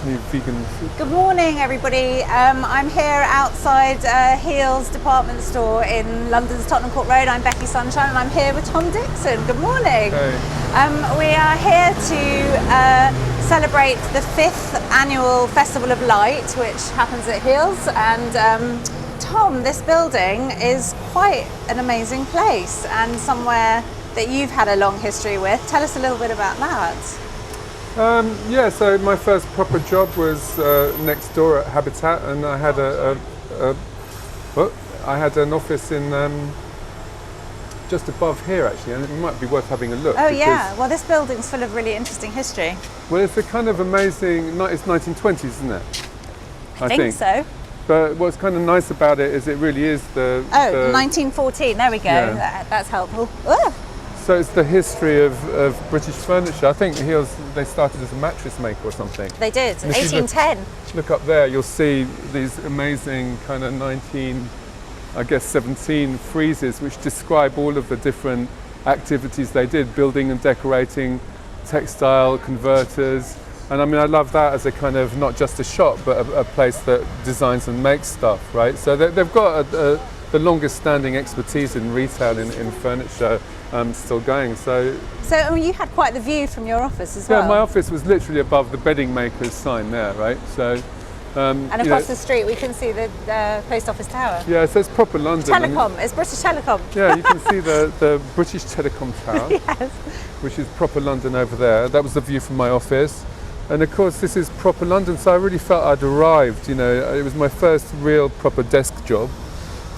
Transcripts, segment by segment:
new vegan. Good morning, everybody. I'm here outside Heels department store in London's Tottenham Court Road. I'm Becky Sunshine and I'm here with Tom Dixon. Good morning. Hey. We are here to celebrate the 5th annual Festival of Light, which happens at Heels. And Tom, this building is quite an amazing place and somewhere that you've had a long history with. Tell us a little bit about that. Yeah, so my first proper job was next door at Habitat, and I had I had an office in just above here actually, and it might be worth having a look. Oh yeah, well this building's full of really interesting history. Well, it's a kind of amazing, it's 1920s, isn't it? I think so. But what's kind of nice about it is it really is the 1914, there we go, Yeah. That's helpful. Ooh. So it's the history of British furniture. I think Heels, they started as a mattress maker or something. They did, 1810. Look up there, you'll see these amazing kind of 17 friezes which describe all of the different activities they did, building and decorating, textile, converters. And I mean, I love that as a kind of, not just a shop, but a place that designs and makes stuff, right? So they've got the longest standing expertise in retail in furniture still going. So you had quite the view from your office as well. Yeah, my office was literally above the bedding maker's sign there, right? So and across the street we can see the post office tower. Yeah, so it's proper London. Telecom, it's British Telecom. Yeah, you can see the British Telecom tower, yes. Which is proper London over there. That was the view from my office. And of course this is proper London, so I really felt I'd arrived, you know. It was my first real proper desk job.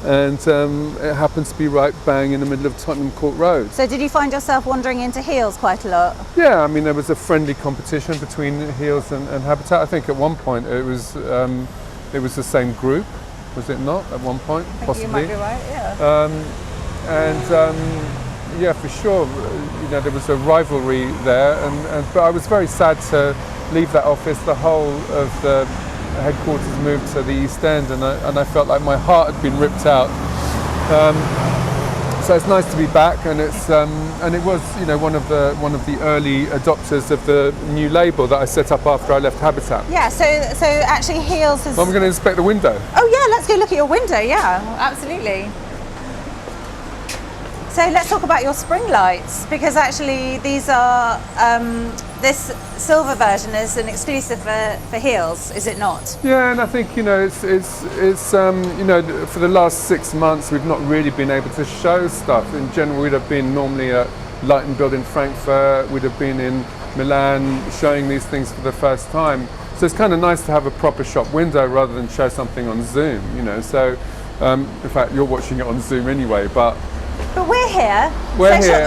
And it happens to be right bang in the middle of Tottenham Court Road. So did you find yourself wandering into Heels quite a lot? Yeah, I mean there was a friendly competition between Heels and Habitat. I think at one point it was the same group, was it not? At one point, I think possibly. You might be right, yeah. Yeah, for sure. You know, there was a rivalry there, but I was very sad to leave that office. The whole of the headquarters moved to the East End, and I felt like my heart had been ripped out. So it's nice to be back, and it was, you know, one of the early adopters of the new label that I set up after I left Habitat. Yeah. So actually, Heels is. Well, I'm going to inspect the window. Oh yeah, let's go look at your window. Yeah, absolutely. So let's talk about your spring lights, because actually these are this silver version is an exclusive for Heels, is it not? Yeah, and I think, you know, it's you know, for the last 6 months we've not really been able to show stuff. In general, we'd have been normally at Light and Build in Frankfurt, we'd have been in Milan showing these things for the first time. So it's kind of nice to have a proper shop window rather than show something on Zoom, you know. So in fact, you're watching it on Zoom anyway, but we're here.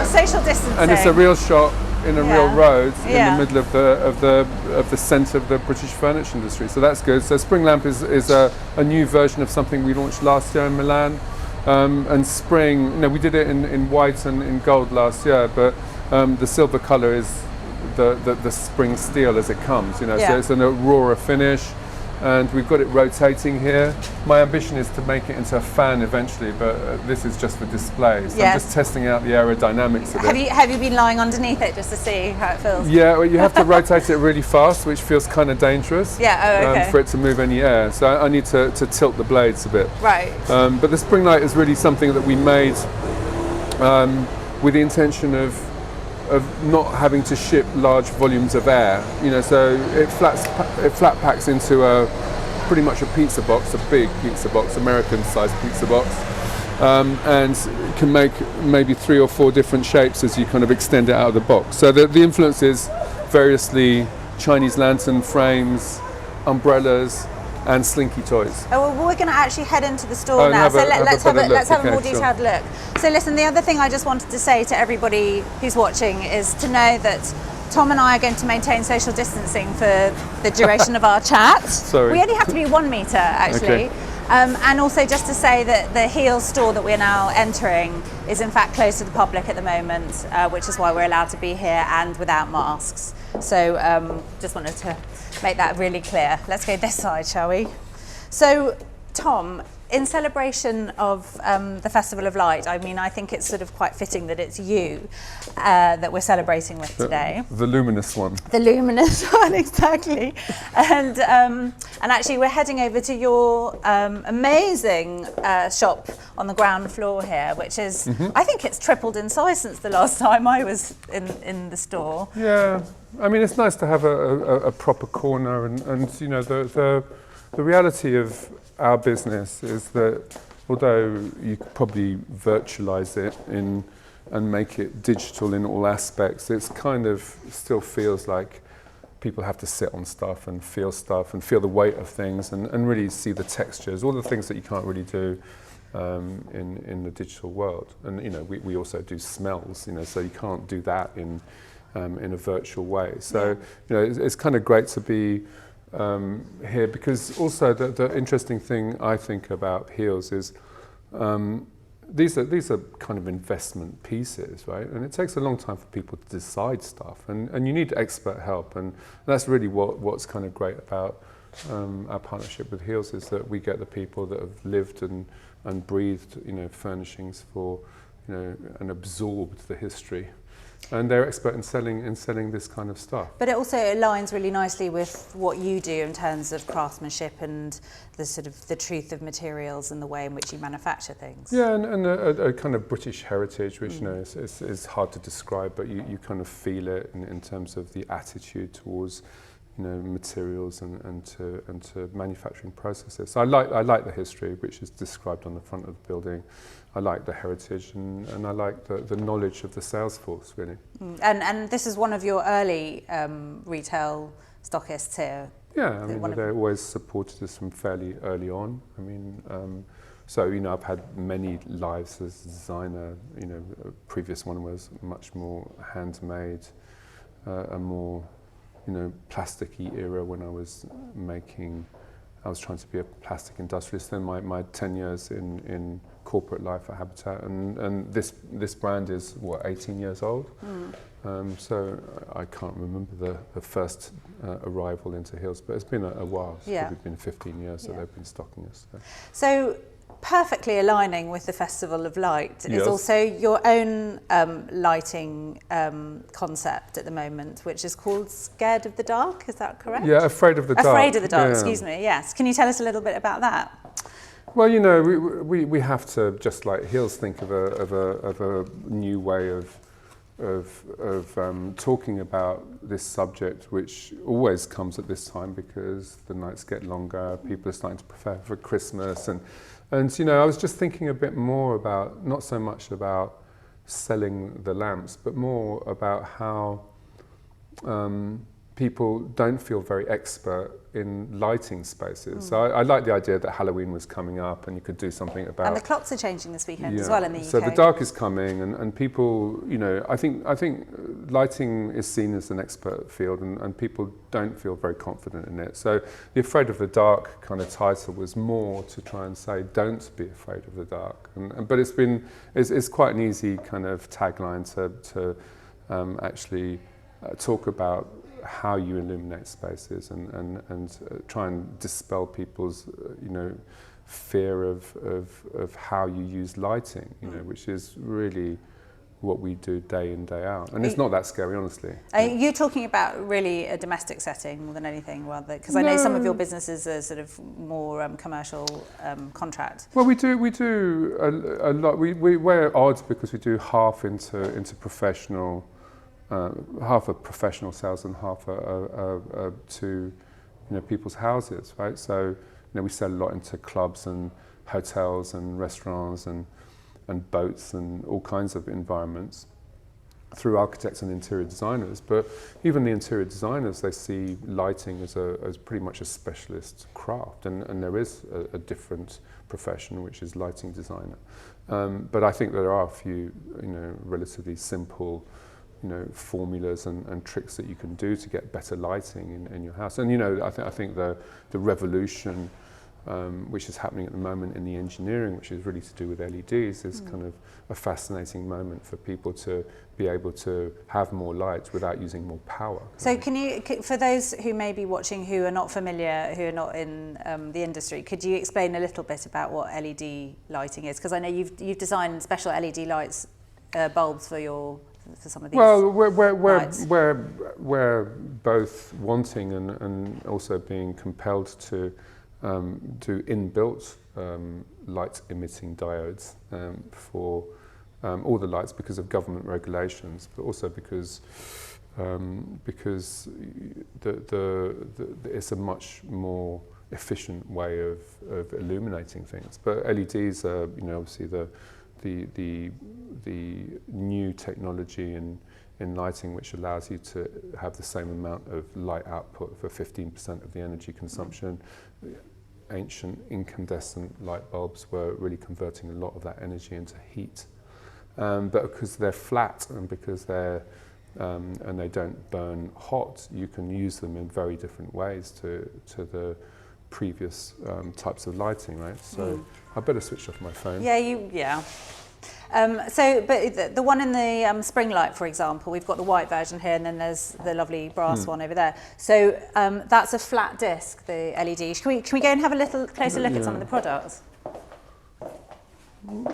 Social distancing, and it's a real shop in a real road in the middle of the centre of the British furniture industry. So that's good. So Spring Lamp is a new version of something we launched last year in Milan, and Spring. You know, we did it in white and in gold last year, but the silver colour is the Spring steel as it comes. You know, so it's an Aurora finish. And we've got it rotating here. My ambition is to make it into a fan eventually, but this is just for display. So I'm just testing out the aerodynamics of it. Have you been lying underneath it just to see how it feels? Yeah, well, you have to rotate it really fast, which feels kind of dangerous. Yeah, for it to move any air. So I need to tilt the blades a bit. Right. But the Spring Light is really something that we made with the intention of not having to ship large volumes of air, you know, so it flat packs into pretty much a pizza box, a big pizza box, American-sized pizza box, and can make maybe 3 or 4 different shapes as you kind of extend it out of the box. So the influence is variously Chinese lantern frames, umbrellas, and slinky toys. Oh, well, we're going to actually head into the store now, so let's have a more detailed look. So listen, the other thing I just wanted to say to everybody who's watching is to know that Tom and I are going to maintain social distancing for the duration of our chat. Sorry. We only have to be 1 metre, actually. Okay. And also just to say that the Heels store that we're now entering is in fact closed to the public at the moment, which is why we're allowed to be here and without masks. So just wanted to make that really clear. Let's go this side, shall we? So, Tom, in celebration of the Festival of Light, I mean, I think it's sort of quite fitting that it's you that we're celebrating with today. The luminous one. The luminous one, exactly. And actually, we're heading over to your amazing shop on the ground floor here, which is, I think it's tripled in size since the last time I was in the store. Yeah, I mean, it's nice to have a proper corner, and you know, the reality of our business is that although you could probably virtualize it and make it digital in all aspects, it's kind of still feels like people have to sit on stuff and feel the weight of things and really see the textures, all the things that you can't really do in the digital world. And you know, we also do smells, you know, so you can't do that in a virtual way. So you know, it's kind of great to be here, because also the interesting thing I think about Heels is these are kind of investment pieces, right? And it takes a long time for people to decide stuff, and you need expert help, and that's really what's kind of great about our partnership with Heels, is that we get the people that have lived and breathed, you know, furnishings for, you know, and absorbed the history. And they're expert in selling this kind of stuff. But it also aligns really nicely with what you do in terms of craftsmanship and the sort of the truth of materials and the way in which you manufacture things. Yeah, and a kind of British heritage, which you know is hard to describe, but you kind of feel it in terms of the attitude towards, you know, materials and to manufacturing processes. So I like the history, which is described on the front of the building. I like the heritage, and I like the knowledge of the sales force, really. And this is one of your early retail stockists here. Yeah, I mean, they always supported us from fairly early on. I mean, so, you know, I've had many lives as a designer. You know, a previous one was much more handmade, a more, you know, plasticky era when I was trying to be a plastic industrialist. Then my 10 years in corporate life at Habitat, and this brand is what, 18 years old. So I can't remember the first arrival into Heels, but it's been a while. It's probably been 15 years that they've been stocking us. So perfectly aligning with the Festival of Light is also your own lighting concept at the moment, which is called Scared of the Dark. Is that correct? Yeah, Afraid of the Dark. Afraid of the Dark, excuse me, yes. Can you tell us a little bit about that? Well, you know, we have to, just like Heels, think of a new way of talking about this subject, which always comes at this time because the nights get longer, people are starting to prepare for Christmas, and you know, I was just thinking a bit more about, not so much about selling the lamps, but more about how people don't feel very expert in lighting spaces. So I like the idea that Halloween was coming up and you could do something about... And the clocks are changing this weekend as well in the UK. So the dark is coming, and people, you know, I think lighting is seen as an expert field, and people don't feel very confident in it. So the Afraid of the Dark kind of title was more to try and say, don't be afraid of the dark. But it's quite an easy kind of tagline to actually talk about how you illuminate spaces and try and dispel people's you know, fear of how you use lighting, you know, which is really what we do day in, day out. And it's not that scary, honestly. Are you talking about really a domestic setting more than anything, rather? Because I know some of your businesses are sort of more commercial contract. Well, we do a lot. We're odd because we do half into professional. Half of professional sales and half to, you know, people's houses, right? So, you know, we sell a lot into clubs and hotels and restaurants and boats and all kinds of environments through architects and interior designers. But even the interior designers, they see lighting as pretty much a specialist craft, and there is a different profession, which is lighting designer. But I think there are a few, you know, relatively simple, you know, formulas and tricks that you can do to get better lighting in your house. And you know, I think the revolution which is happening at the moment in the engineering, which is really to do with LEDs, is kind of a fascinating moment for people to be able to have more light without using more power. So for those who may be watching who are not familiar, who are not in the industry, could you explain a little bit about what LED lighting is? Because I know you've designed special LED lights, bulbs for some of these. Well, lights. we're both wanting and also being compelled to do inbuilt light emitting diodes for all the lights because of government regulations, but also because it's a much more efficient way of illuminating things. But LEDs are, obviously the new technology in lighting, which allows you to have the same amount of light output for 15% of the energy consumption. Ancient incandescent light bulbs were really converting a lot of that energy into heat. But because they're flat and because and they don't burn hot, you can use them in very different ways to the previous types of lighting, right? So I better switch off my phone. Yeah. But the one in the spring light, for example, we've got the white version here, and then there's the lovely brass one over there. So that's a flat disc, the LED. Can we go and have a little closer look at some of the products?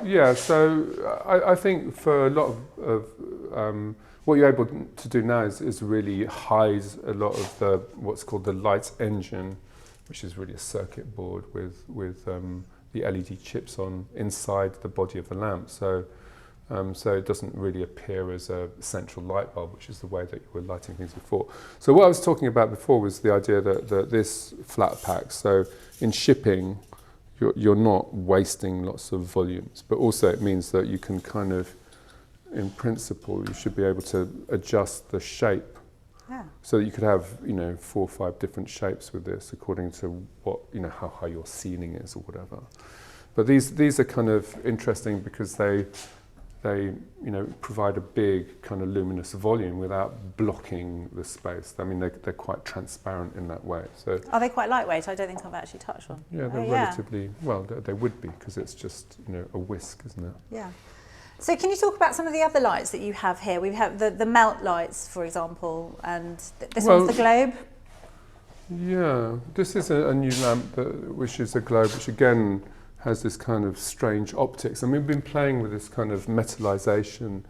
Yeah, so I think for a lot of what you're able to do now is really hide a lot of what's called the light engine, which is really a circuit board with the LED chips on inside the body of the lamp. So it doesn't really appear as a central light bulb, which is the way that you were lighting things before. So what I was talking about before was the idea that this flat pack, so in shipping, you're not wasting lots of volumes, but also it means that you can kind of, in principle, you should be able to adjust the shape. Yeah. So that you could have, 4 or 5 different shapes with this according to what, how high your ceiling is or whatever. But these are kind of interesting because they provide a big kind of luminous volume without blocking the space. I mean, they're quite transparent in that way. So are they quite lightweight? I don't think I've actually touched one. Yeah, they're relatively, well, they would be because it's just, a whisk, isn't it? Yeah. So can you talk about some of the other lights that you have here? We have the melt lights, for example, and this one's the globe. Yeah, this is a new lamp which is a globe, which again has this kind of strange optics. I mean, we've been playing with this kind of metallization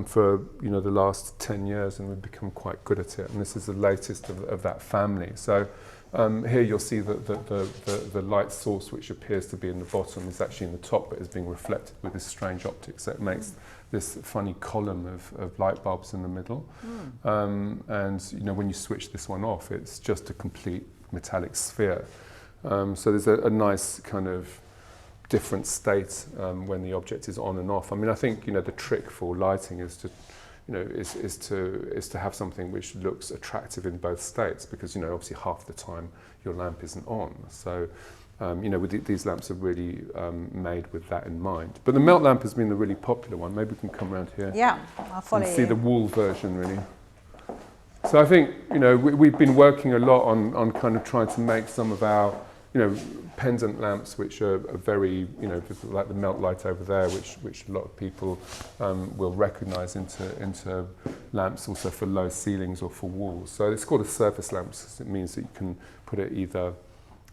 for the last 10 years, and we've become quite good at it. And this is the latest of that family. So here you'll see that the light source, which appears to be in the bottom, is actually in the top, but is being reflected with this strange optics that makes this funny column of light bulbs in the middle. And when you switch this one off, it's just a complete metallic sphere. So there's a nice kind of different state when the object is on and off. I mean, I think the trick for lighting is to is to have something which looks attractive in both states, because obviously half the time your lamp isn't on. So these lamps are really made with that in mind. But the melt lamp has been the really popular one. Maybe we can come around here. Yeah, I'll follow and see the wall version really. So I think we've been working a lot on kind of trying to make some of our pendant lamps, which are very, like the melt light over there, which a lot of people will recognise into lamps also for low ceilings or for walls. So it's called a surface lamp, because it means that you can put it either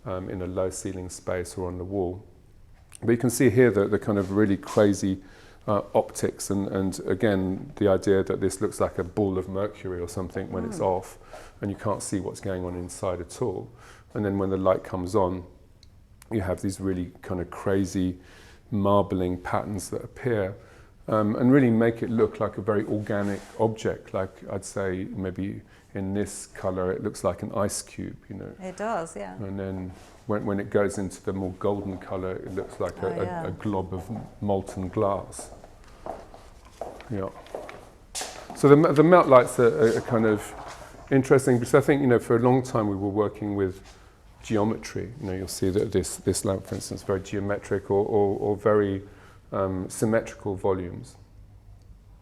in a low ceiling space or on the wall. But you can see here the kind of really crazy optics, and again the idea that this looks like a ball of mercury or something when it's off, and you can't see what's going on inside at all. And then when the light comes on, you have these really kind of crazy marbling patterns that appear and really make it look like a very organic object. Like I'd say maybe in this colour it looks like an ice cube, It does, yeah. And then when it goes into the more golden colour, it looks like a glob of molten glass. Yeah. So the melt lights are kind of interesting, because I think for a long time we were working with geometry. You'll see that this lamp, for instance, very geometric or very symmetrical volumes.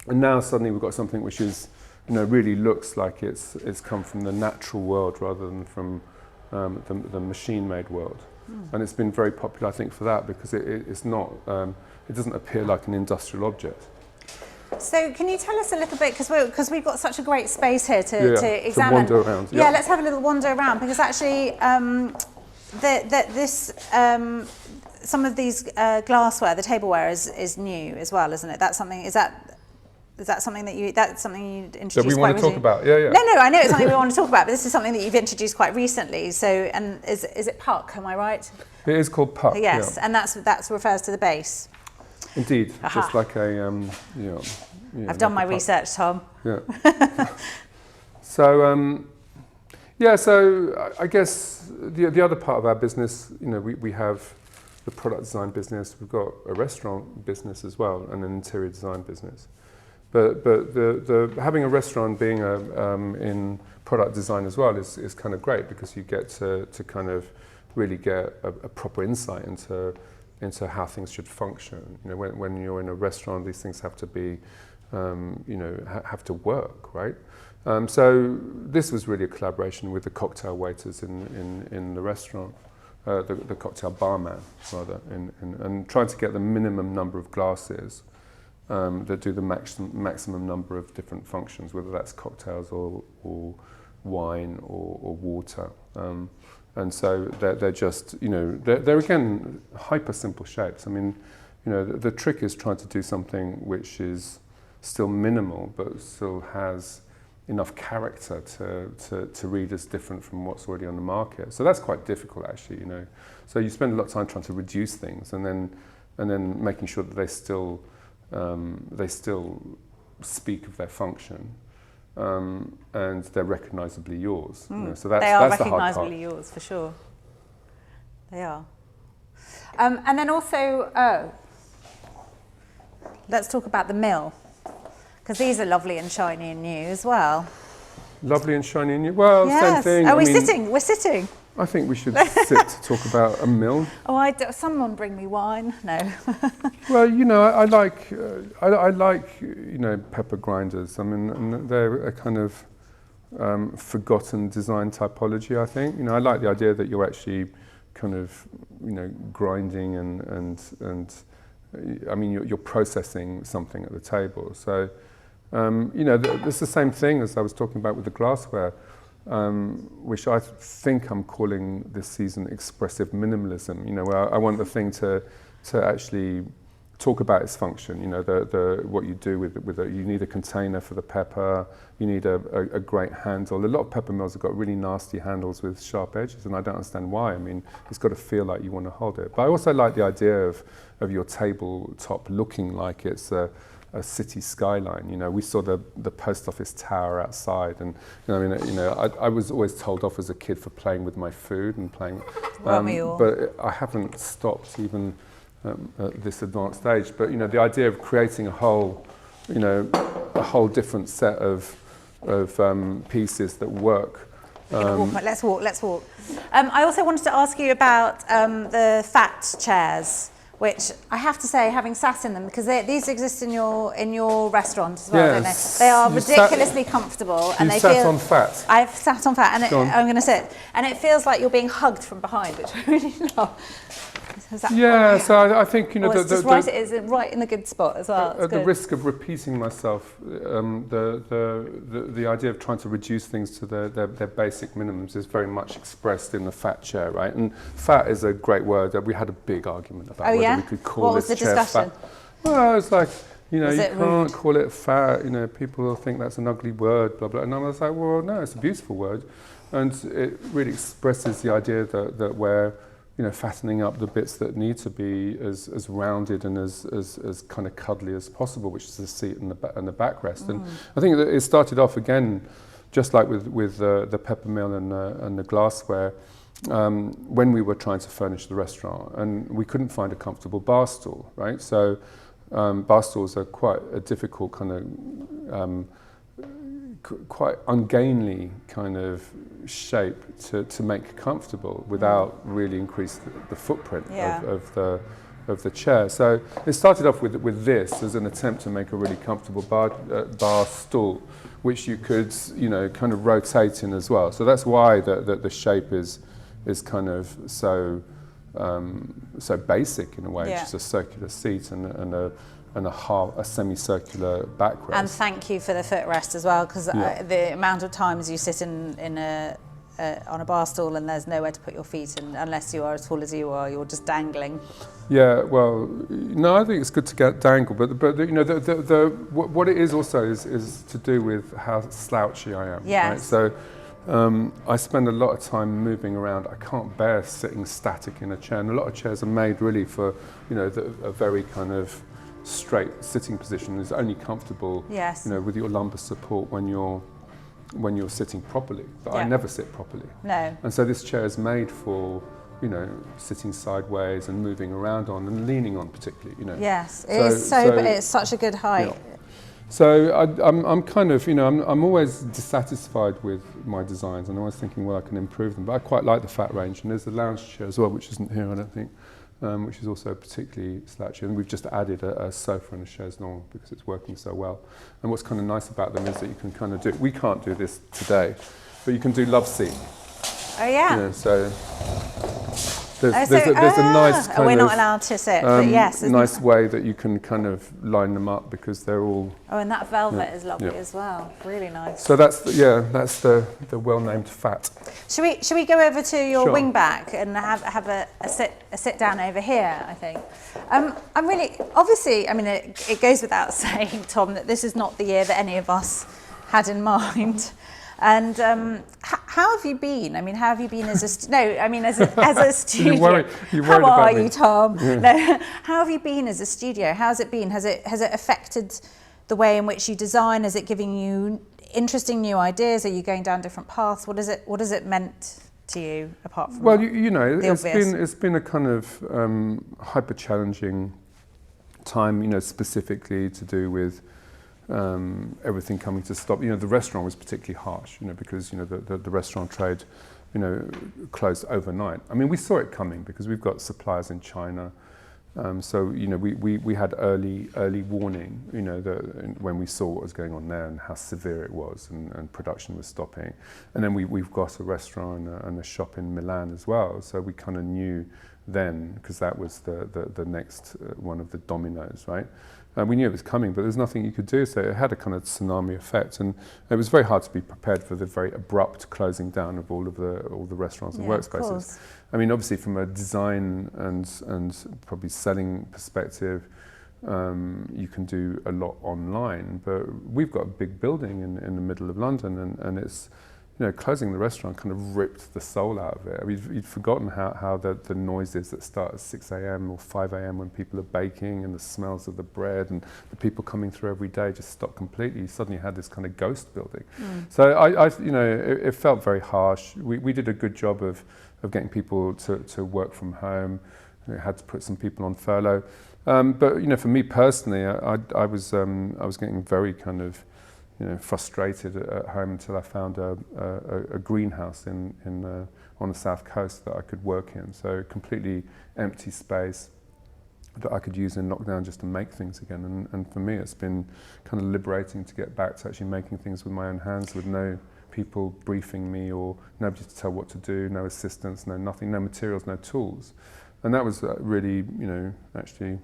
And now suddenly we've got something which is really looks like it's come from the natural world rather than from the machine-made world. And it's been very popular, I think, for that, because it's not, it doesn't appear like an industrial object. So can you tell us a little bit, because we've got such a great space here to examine. To wander around. Yeah, let's have a little wander around, because actually some of these glassware, the tableware is new as well, isn't it? That's something, is that something that you introduced that we want to talk about? Yeah. No, I know it's something we want to talk about, but this is something that you've introduced quite recently. So, and is it puck? Am I right? It is called puck. Yes, yeah. And that refers to the base. Indeed, just like a I've done my research, Tom. Yeah. So so I guess the other part of our business, we have the product design business. We've got a restaurant business as well, and an interior design business. But the having a restaurant being in product design as well is kind of great, because you get to kind of really get a proper insight into how things should function. When you're in a restaurant, these things have to be have to work, right? So this was really a collaboration with the cocktail waiters in the restaurant, the cocktail barman rather, and trying to get the minimum number of glasses that do the maximum number of different functions, whether that's cocktails or wine or water. And so they're just, they're again hyper simple shapes. I mean, the trick is trying to do something which is still minimal but still has enough character to read as different from what's already on the market. So that's quite difficult, actually. So you spend a lot of time trying to reduce things, and then making sure that they still speak of their function, and they're recognisably yours. So that's they are that's the hard part. recognisably yours, for sure. They are. And then also, let's talk about the mill, because these are lovely and shiny and new as well. Lovely and shiny and new. Well, yes. Same thing. Are we sitting? We're sitting. I think we should sit to talk about a mill. Oh, someone bring me wine. No. Well, I like pepper grinders. I mean, they're a kind of forgotten design typology, I think. I like the idea that you're actually kind of grinding and I mean you're processing something at the table. So it's the same thing as I was talking about with the glassware. Which I think I'm calling this season expressive minimalism. Where I want the thing to actually talk about its function. What you do with it. You need a container for the pepper. You need a great handle. A lot of pepper mills have got really nasty handles with sharp edges, and I don't understand why. I mean, it's got to feel like you want to hold it. But I also like the idea of your tabletop looking like it's a city skyline. We saw the post office tower outside, and I was always told off as a kid for playing with my food and playing. But I haven't stopped even at this advanced age. But the idea of creating a whole different set of pieces that work. Let's walk. I also wanted to ask you about the fat chairs, which I have to say, having sat in them, because these exist in your restaurant as well, yes. don't they? They are ridiculously comfortable, and they sat on fat. I've sat on fat, and I'm going to sit, and it feels like you're being hugged from behind, which I really love. Yeah, so I think it's right in the good spot as well. At the risk of repeating myself, the idea of trying to reduce things to their basic minimums is very much expressed in the fat chair, right? And fat is a great word. We had a big argument about whether we could call this chair fat. Well, it's like you can't call it fat. People think that's an ugly word, blah blah. And I was like, well, no, it's a beautiful word, and it really expresses the idea that we're fattening up the bits that need to be as rounded and as kind of cuddly as possible, which is the seat and the backrest. And I think that it started off again, just like with the pepper mill and the glassware, when we were trying to furnish the restaurant, and we couldn't find a comfortable bar stool, right? So bar stools are quite a difficult kind of quite ungainly kind of shape to make comfortable without really increase the footprint of the chair. So it started off with this as an attempt to make a really comfortable bar stool, which you could kind of rotate in as well. So that's why the shape is is kind of so basic in a way. Just a circular seat and a semicircular backrest. And thank you for the footrest as well, because the amount of times you sit on a bar stool and there's nowhere to put your feet, and unless you are as tall as you are, you're just dangling. Yeah, well, no, I think it's good to get dangle, but you know, what it is also is to do with how slouchy I am. Yes. Right? So I spend a lot of time moving around. I can't bear sitting static in a chair, and a lot of chairs are made really for, you know, a very kind of straight sitting position is only comfortable, yes, you know, with your lumbar support when you're sitting properly. But I never sit properly. No. And so this chair is made for, you know, sitting sideways and moving around on and leaning on particularly, you know. Yes, it's such a good height. Yeah. So I'm kind of, you know, I'm always dissatisfied with my designs, and I'm always thinking, well, I can improve them. But I quite like the fat range, and there's the lounge chair as well, which isn't here, I don't think, which is also particularly slouchy. And we've just added a sofa and a chaise longue because it's working so well. And what's kind of nice about them is that you can kind of do, we can't do this today, but you can do love seat. Oh yeah. You know, so there's a nice kind we're not allowed to sit, but yes. Nice way that you can kind of line them up because they're all. Oh, and that velvet is lovely as well. Really nice. So that's the well-named fat. Should we go over to your wing back and have a sit down over here? I think. I'm really obviously. I mean, it goes without saying, Tom, that this is not the year that any of us had in mind. And how have you been? I mean, how have you been as a as a studio? You're worried how about are me. you, Tom? Yeah. No, how have you been as a studio? How's it been? Has it affected the way in which you design? Is it giving you interesting new ideas? Are you going down different paths? What has it meant to you apart from? Well, you know, obvious? it's been a kind of hyper challenging time. You know, specifically to do with. Everything coming to stop. You know, the restaurant was particularly harsh, you know, because, you know, the restaurant trade, you know, closed overnight. I mean, we saw it coming because we've got suppliers in China. So, you know, we had early warning, you know, when we saw what was going on there and how severe it was and production was stopping. And then we've got a restaurant and a shop in Milan as well. So we kind of knew then, because that was the next one of the dominoes, right? We knew it was coming, but there's nothing you could do. So it had a kind of tsunami effect, and it was very hard to be prepared for the very abrupt closing down of all the restaurants and workspaces. I mean, obviously, from a design and probably selling perspective, you can do a lot online. But we've got a big building in the middle of London, and it's, you know, closing the restaurant kind of ripped the soul out of it. I mean, you'd forgotten how the noises that start at 6 a.m. or 5 a.m. when people are baking, and the smells of the bread and the people coming through every day just stopped completely. You suddenly had this kind of ghost building. So I you know, it felt very harsh. We did a good job of getting people to work from home. We had to put some people on furlough. But, you know, for me personally, I was getting very kind of, you know, frustrated at home until I found a greenhouse on the south coast that I could work in. So completely empty space that I could use in lockdown just to make things again. And for me, it's been kind of liberating to get back to actually making things with my own hands, with no people briefing me or nobody to tell what to do, no assistance, no nothing, no materials, no tools. And that was really, you know, actually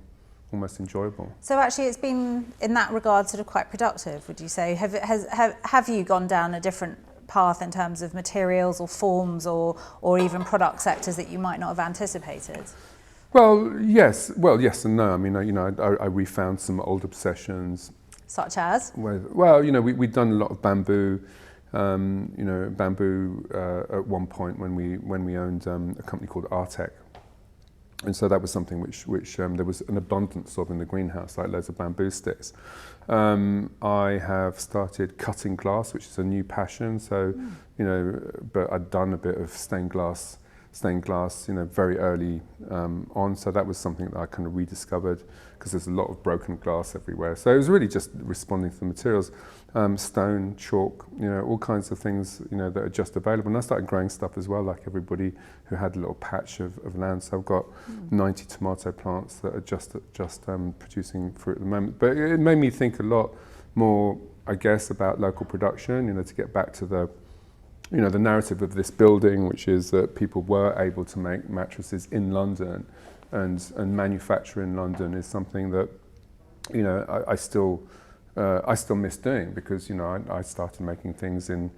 almost enjoyable. So actually it's been, in that regard, sort of quite productive, would you say? Have you gone down a different path in terms of materials or forms or even product sectors that you might not have anticipated? Well, yes and no. I mean, you know, I refound some old obsessions. Such as? Well, you know, we'd done a lot of bamboo. You know, bamboo at one point when we owned a company called Artec. And so that was something which there was an abundance of in the greenhouse, like loads of bamboo sticks. I have started cutting glass, which is a new passion. So, you know, but I'd done a bit of stained glass, you know, very early on. So that was something that I kind of rediscovered because there's a lot of broken glass everywhere. So it was really just responding to the materials. Stone, chalk, you know, all kinds of things, you know, that are just available. And I started growing stuff as well, like everybody who had a little patch of land. So I've got 90 tomato plants that are just producing fruit at the moment. But it made me think a lot more, I guess, about local production, you know, to get back to the, you know, the narrative of this building, which is that people were able to make mattresses in London and manufacture in London, is something that, you know, I still miss doing, because, you know, I started making things in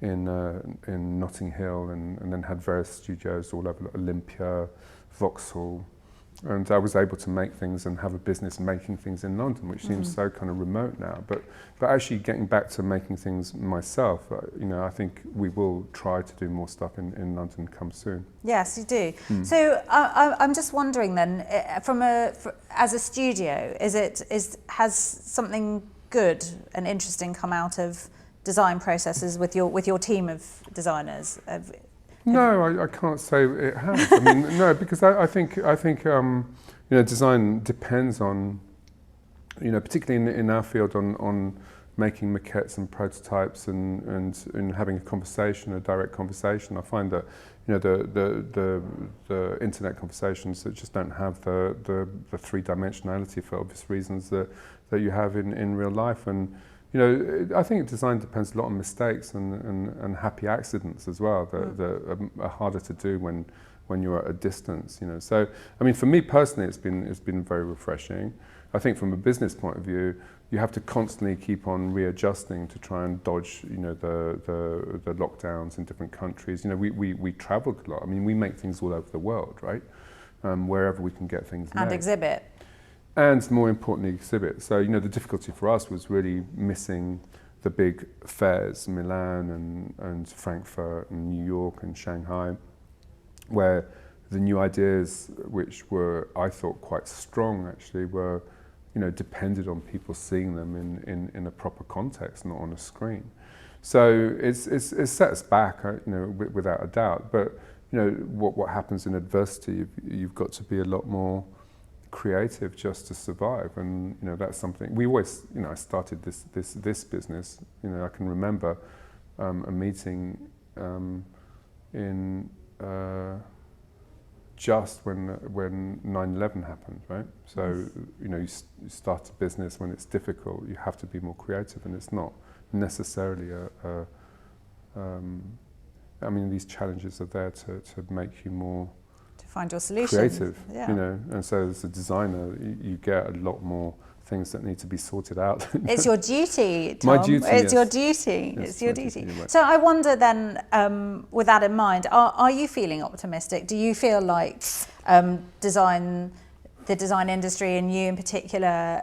Notting Hill and then had various studios all over, Olympia, Vauxhall, and I was able to make things and have a business making things in London, which seems so kind of remote now. But actually getting back to making things myself, you know, I think we will try to do more stuff in London come soon. Yes, you do. So I'm just wondering then, as a studio, has something good and interesting come out of design processes with your team of designers? No, I can't say it has. I mean, no, because I think you know, design depends on, you know, particularly in our field, on making maquettes and prototypes and having a direct conversation. I find that, you know, the internet conversations that just don't have the three-dimensionality, for obvious reasons, that you have in real life. And you know, I think design depends a lot on mistakes and happy accidents as well, that are harder to do when you're at a distance, you know. So, I mean, for me personally, it's been very refreshing. I think from a business point of view, you have to constantly keep on readjusting to try and dodge, you know, the lockdowns in different countries. You know, we traveled a lot. I mean, we make things all over the world, right? Wherever we can get things made. And exhibit. And more importantly, exhibit. So, you know, the difficulty for us was really missing the big fairs, Milan and Frankfurt and New York and Shanghai, where the new ideas, which were, I thought, quite strong actually, were, you know, depended on people seeing them in a proper context, not on a screen. So it's set us back, you know, without a doubt. But, you know, what happens in adversity, you've got to be a lot more creative just to survive. And, you know, that's something we always, you know, I started this business, you know, I can remember a meeting in just when 9/11 happened, right? So, you know, you start a business when it's difficult, you have to be more creative, and it's not necessarily I mean, these challenges are there to make you more find your solutions. Creative, yeah. You know, and so as a designer, you get a lot more things that need to be sorted out. It's your duty, Tom. My duty, It's yes. your duty. Yes, it's your my duty. right. So I wonder then, with that in mind, are you feeling optimistic? Do you feel like the design industry, and you in particular,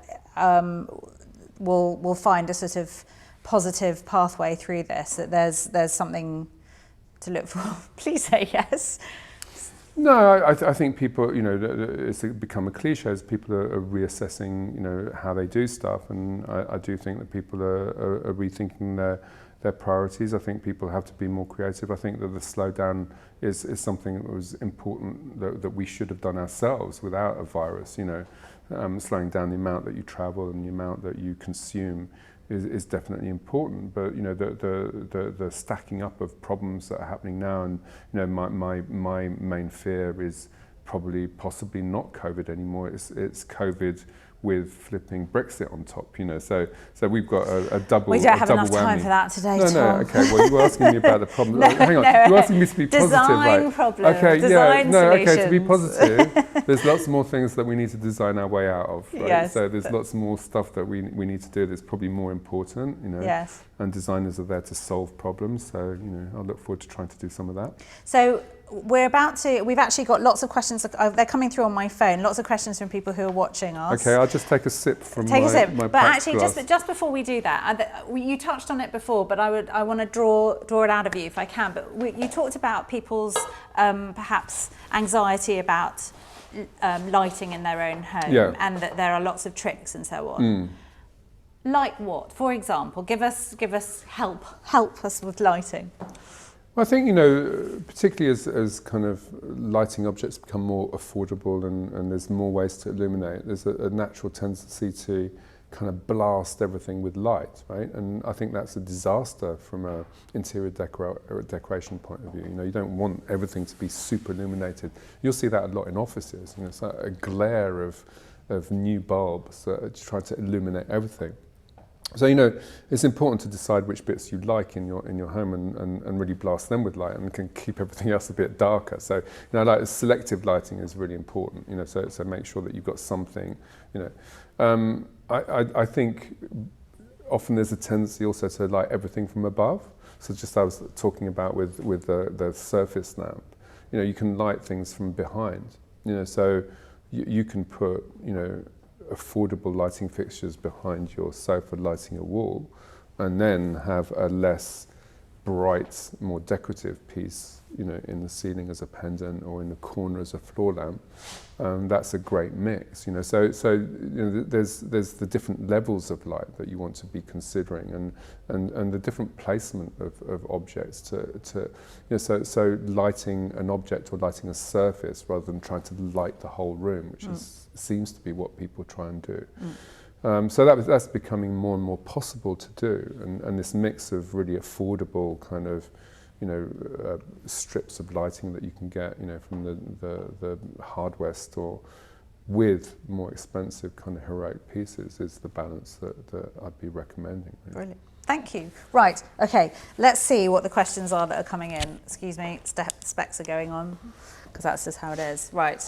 will find a sort of positive pathway through this? That there's something to look for. Please say yes. No, I think people, you know, it's become a cliche as people are reassessing, you know, how they do stuff, and I do think that people are rethinking their priorities. I think people have to be more creative. I think that the slowdown is something that was important that we should have done ourselves without a virus, you know. Slowing down the amount that you travel and the amount that you consume is definitely important, but you know, the stacking up of problems that are happening now, and you know, my main fear is possibly not COVID anymore. It's COVID with flipping Brexit on top, you know. So we've got a double. We don't have enough whammy. time for that today, No, Tom. okay. Well, you were asking me about the problem. No, hang on, no. you're asking me to be positive, Design right? problems, Okay, design okay. To be solutions. positive, there's lots more things that we need to design our way out of, right? Yes, so there's lots more stuff that we need to do that's probably more important, you know. Yes. And designers are there to solve problems, so you know, I look forward to trying to do some of that. So we've actually got lots of questions, they're coming through on my phone, lots of questions from people who are watching us. Okay, I'll just take a sip from my But actually, just before we do that, you touched on it before, but I want to draw it out of you if I can. But you talked about people's perhaps anxiety about lighting in their own home, and that there are lots of tricks and so on. Like what? For example, give us help us with lighting. Well, I think, you know, particularly as kind of lighting objects become more affordable and there's more ways to illuminate, there's a natural tendency to kind of blast everything with light, right? And I think that's a disaster from an interior decoration point of view. You know, you don't want everything to be super illuminated. You'll see that a lot in offices. You know, it's like a glare of new bulbs trying to illuminate everything. So it's important to decide which bits you like in your home and really blast them with light, and can keep everything else a bit darker. So like selective lighting is really important. So make sure that you've got something. I think often there's a tendency also to light everything from above. So just I was talking about with the surface lamp. You can light things from behind. So you can put affordable lighting fixtures behind your sofa lighting a wall, and then have a less bright, more decorative piece, in the ceiling as a pendant or in the corner as a floor lamp. That's a great mix, So there's the different levels of light that you want to be considering, and the different placement of objects so lighting an object or lighting a surface rather than trying to light the whole room, which seems to be what people try and do. So that's becoming more and more possible to do, and this mix of really affordable kind of strips of lighting that you can get from the hardware store with more expensive kind of heroic pieces is the balance that I'd be recommending. Really. Brilliant. Thank you. Right, okay, let's see what the questions are that are coming in. Excuse me, specs are going on, because that's just how it is. Right.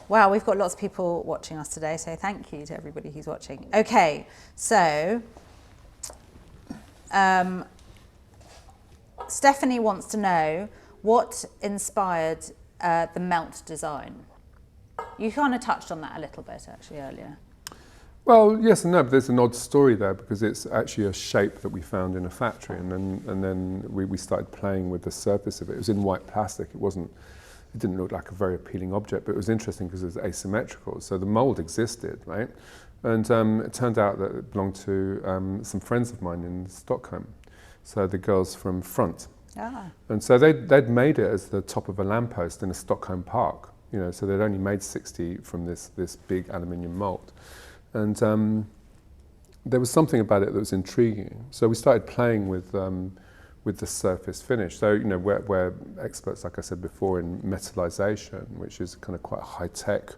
Wow, we've got lots of people watching us today, so thank you to everybody who's watching. Okay, so Stephanie wants to know what inspired the melt design. You kind of touched on that a little bit actually earlier. Well, yes and no, but there's an odd story there, because it's actually a shape that we found in a factory, and then we started playing with the surface of it. It was in white plastic. It didn't look like a very appealing object, but it was interesting because it was asymmetrical. So the mold existed, right? And it turned out that it belonged to some friends of mine in Stockholm. So the girls from Front. Ah. And so they'd made it as the top of a lamppost in a Stockholm park. So they'd only made 60 from this big aluminium mold. And there was something about it that was intriguing. So we started playing with the surface finish. So we're experts, like I said before, in metallization, which is kind of quite a high-tech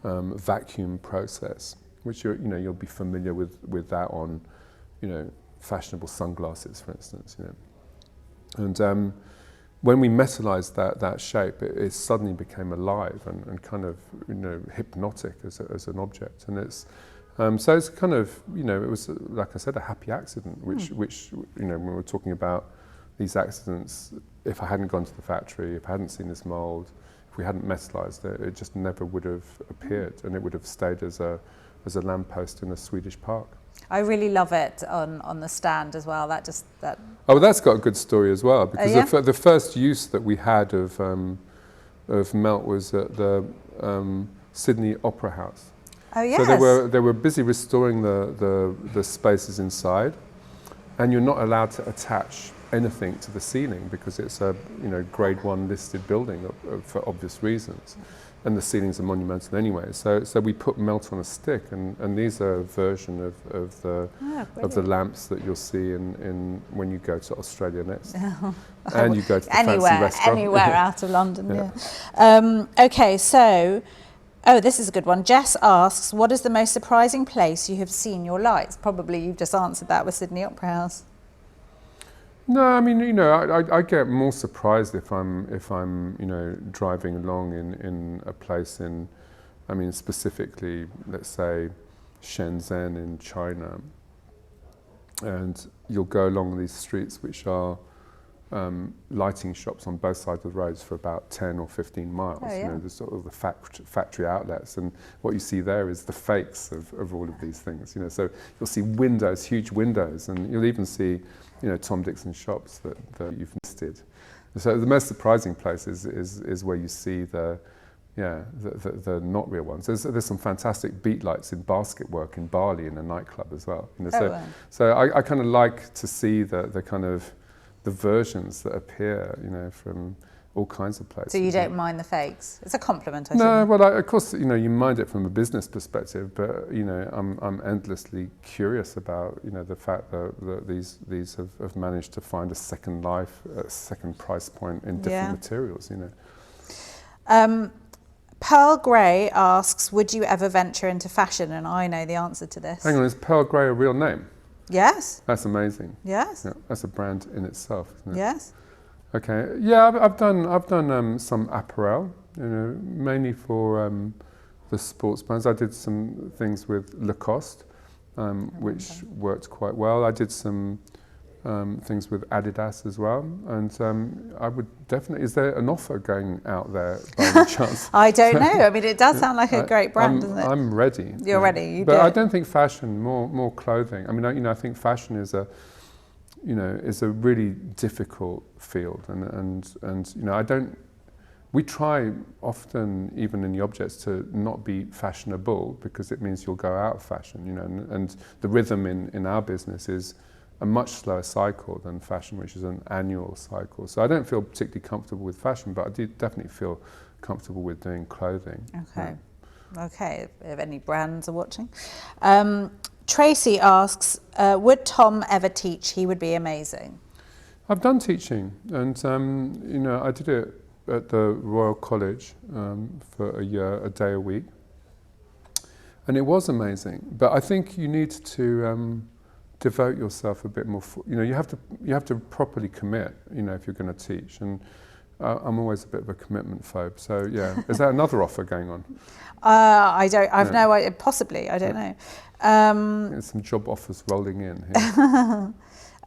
vacuum process, which you'll be familiar with that on fashionable sunglasses, for instance. And when we metallized that shape, it suddenly became alive and kind of hypnotic as an object. And it's so it's kind of it was, like I said, a happy accident, which when we're talking about these accidents, if I hadn't gone to the factory, if I hadn't seen this mold, if we hadn't metallized it, it just never would have appeared, and it would have stayed as a lamppost in a Swedish park. I really love it on the stand as well. Oh, that's got a good story as well, because yeah? the first use that we had of melt was at the Sydney Opera House. Oh yes. So they were busy restoring the spaces inside, and you're not allowed to attach anything to the ceiling because it's a grade 1 listed building for obvious reasons, and the ceilings are monumental anyway. So we put melt on a stick, and these are a version of the lamps that you'll see in when you go to Australia next, and you go to the fancy restaurant. Anywhere out of London. Yeah. Okay, so. Oh, this is a good one. Jess asks, what is the most surprising place you have seen your lights? Probably you've just answered that with Sydney Opera House. No, I mean, I get more surprised if I'm driving along in a place specifically, let's say, Shenzhen in China, and you'll go along these streets which are lighting shops on both sides of the roads for about 10 or 15 miles. Oh, yeah. The sort of the factory outlets, and what you see there is the fakes of all of these things. So you'll see windows, huge windows, and you'll even see Tom Dixon shops that you've listed. So the most surprising place is where you see the not real ones. There's some fantastic beat lights in basket work in Bali in a nightclub as well. So I kind of like to see the kind of the versions that appear, from all kinds of places. So you don't mind the fakes? It's a compliment, I think. No, well, of course, you mind it from a business perspective, but I'm endlessly curious about the fact that these have managed to find a second life, a second price point in different materials. Pearl Gray asks, would you ever venture into fashion? And I know the answer to this. Hang on, is Pearl Gray a real name? Yes. That's amazing. Yes. Yeah, that's a brand in itself, isn't it? Yes. Okay. Yeah, I've done some apparel, mainly for the sports brands. I did some things with Lacoste, which worked quite well. I did some things with Adidas as well, and I would definitely. Is there an offer going out there by any chance? I don't know. I mean, it does sound like a great brand, doesn't it? I'm ready. You're ready. But I don't think fashion, more clothing. I mean, I think fashion is a really difficult field, and I don't. We try often, even in the objects, to not be fashionable because it means you'll go out of fashion, and the rhythm in our business is a much slower cycle than fashion, which is an annual cycle. So I don't feel particularly comfortable with fashion, but I do definitely feel comfortable with doing clothing. Okay. Yeah. Okay, if any brands are watching. Tracy asks, would Tom ever teach? He would be amazing. I've done teaching, and I did it at the Royal College for a year, a day a week, and it was amazing. But I think you need to devote yourself a bit more. You have to properly commit. If you're going to teach, and I'm always a bit of a commitment phobe. So yeah, is that another offer going on? I don't. I've no idea. Possibly, I don't know. There's some job offers rolling in here.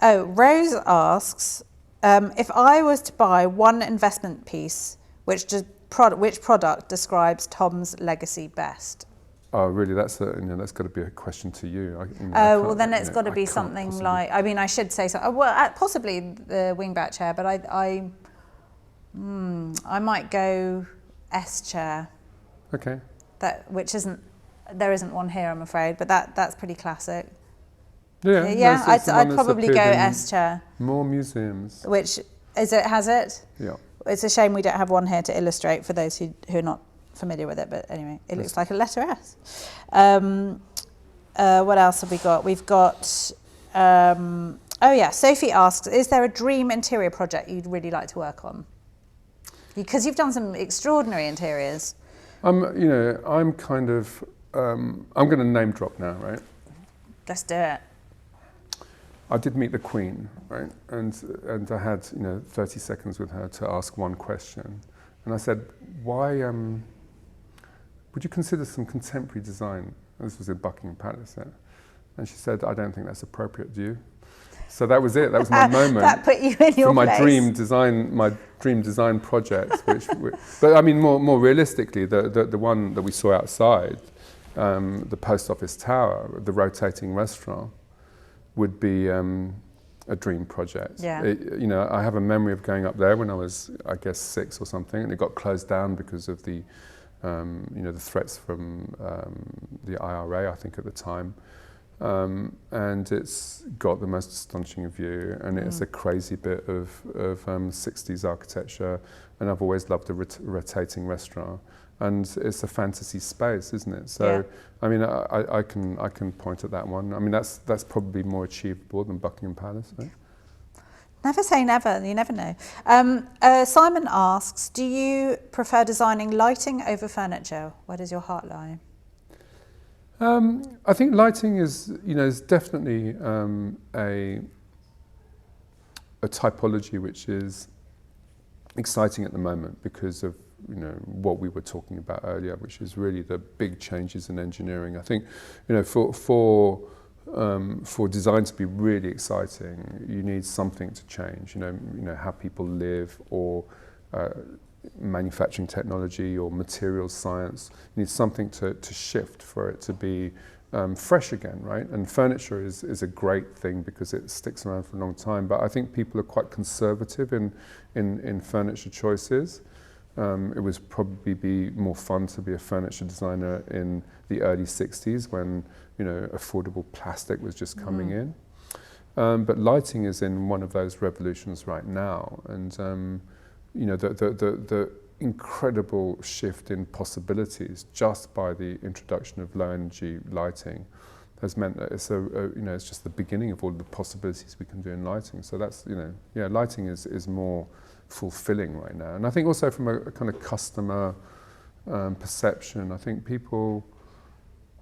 Oh, Rose asks, if I was to buy one investment piece, which product describes Tom's legacy best? Oh, really? That's got to be a question to you. Well, then it's got to be something like. I mean, I should say so. Well, possibly the wingback chair, but I might go S chair. Okay. There isn't one here, I'm afraid, but that's pretty classic. Yeah, I'd probably go S chair. More museums. Which has it? Yeah. It's a shame we don't have one here to illustrate for those who are not familiar with it, but anyway, it looks like a letter S. What else have we got? We've got, Sophie asks, is there a dream interior project you'd really like to work on? Because you've done some extraordinary interiors. I'm kind of, I'm going to name drop now, right? Let's do it. I did meet the Queen, right? And I had, 30 seconds with her to ask one question. And I said, why, would you consider some contemporary design? And this was in Buckingham Palace, yeah. And she said, I don't think that's appropriate, do you? So that was it. That was my moment. That put you in your for place. my dream design project. But I mean, more realistically, the one that we saw outside, the post office tower, the rotating restaurant, would be a dream project. Yeah. I have a memory of going up there when I was, I guess, 6 or something, and it got closed down because of the, the threats from the IRA, I think, at the time. And it's got the most astonishing view, and it's a crazy bit of 60s architecture, and I've always loved a rotating restaurant, and it's a fantasy space, isn't it? So, yeah. I mean, I can point at that one. I mean, that's probably more achievable than Buckingham Palace, right? Never say never, you never know. Simon asks, do you prefer designing lighting over furniture? Where does your heart lie? I think lighting is definitely a typology which is exciting at the moment because of what we were talking about earlier, which is really the big changes in engineering. I think for design to be really exciting, you need something to change. How people live, or manufacturing technology, or materials science. You need something to shift for it to be fresh again, right? And furniture is a great thing because it sticks around for a long time. But I think people are quite conservative in furniture choices. It would probably be more fun to be a furniture designer in the early 60s when affordable plastic was just coming in. But lighting is in one of those revolutions right now, and the incredible shift in possibilities just by the introduction of low energy lighting has meant that it's it's just the beginning of all the possibilities we can do in lighting. So that's lighting is more fulfilling right now. And I think also from a kind of customer perception, I think people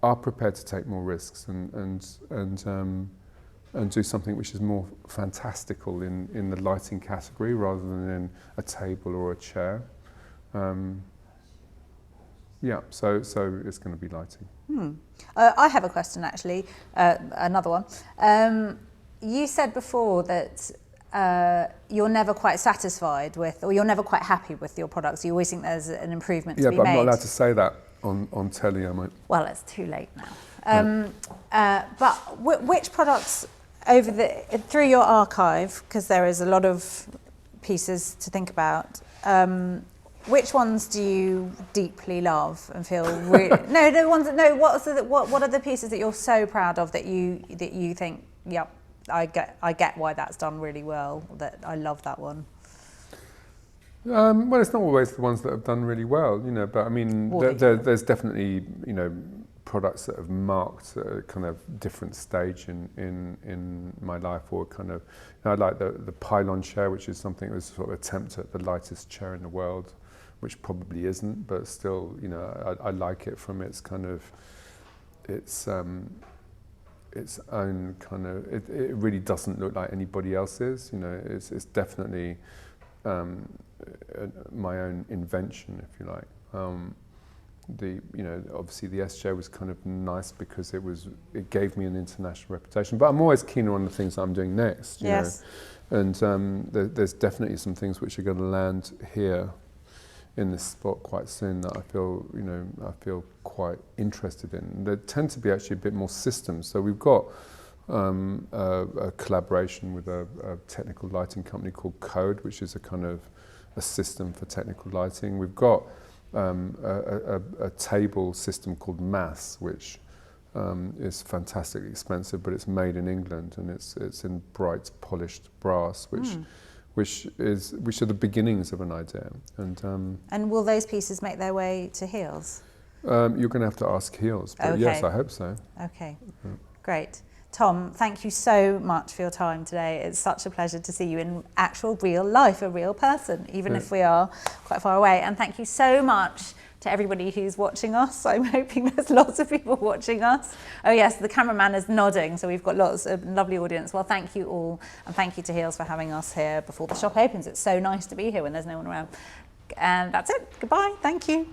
are prepared to take more risks and and do something which is more fantastical in the lighting category rather than in a table or a chair. Yeah, so it's going to be lighting. I have a question actually, another one. You said before that you're never quite satisfied with, or you're never quite happy with your products. You always think there's an improvement to be made. Yeah, but I'm not allowed to say that on telly, am I? Well, it's too late now. But which products through your archive, because there is a lot of pieces to think about, which ones do you deeply love and feel really, what are the pieces that you're so proud of that you think, yep, I get why that's done really well, that I love that one? Well, it's not always the ones that have done really well, but I mean, there's definitely, products that have marked a kind of different stage in my life, or kind of, I like the pylon chair, which is something that was sort of attempt at the lightest chair in the world, which probably isn't, but still, I like it from its kind of, its own kind of, it really doesn't look like anybody else's, it's definitely my own invention, if you like. Obviously the S chair was kind of nice because it gave me an international reputation, but I'm always keen on the things that I'm doing next, you know. And there's definitely some things which are going to land here in this spot quite soon that I feel quite interested in. There tend to be actually a bit more systems. So we've got a collaboration with a technical lighting company called Code, which is a kind of a system for technical lighting. We've got a table system called Mass, which is fantastically expensive, but it's made in England, and it's in bright polished brass, which are the beginnings of an idea. And will those pieces make their way to Heels? You're going to have to ask Heels, but okay. Yes, I hope so. Okay, great. Tom, thank you so much for your time today. It's such a pleasure to see you in actual real life, a real person, even if we are quite far away. And thank you so much to everybody who's watching us. I'm hoping there's lots of people watching us. Oh yes, the cameraman is nodding, so we've got lots of lovely audience. Well, thank you all, and thank you to Heels for having us here before the shop opens. It's so nice to be here when there's no one around. And that's it. Goodbye. Thank you.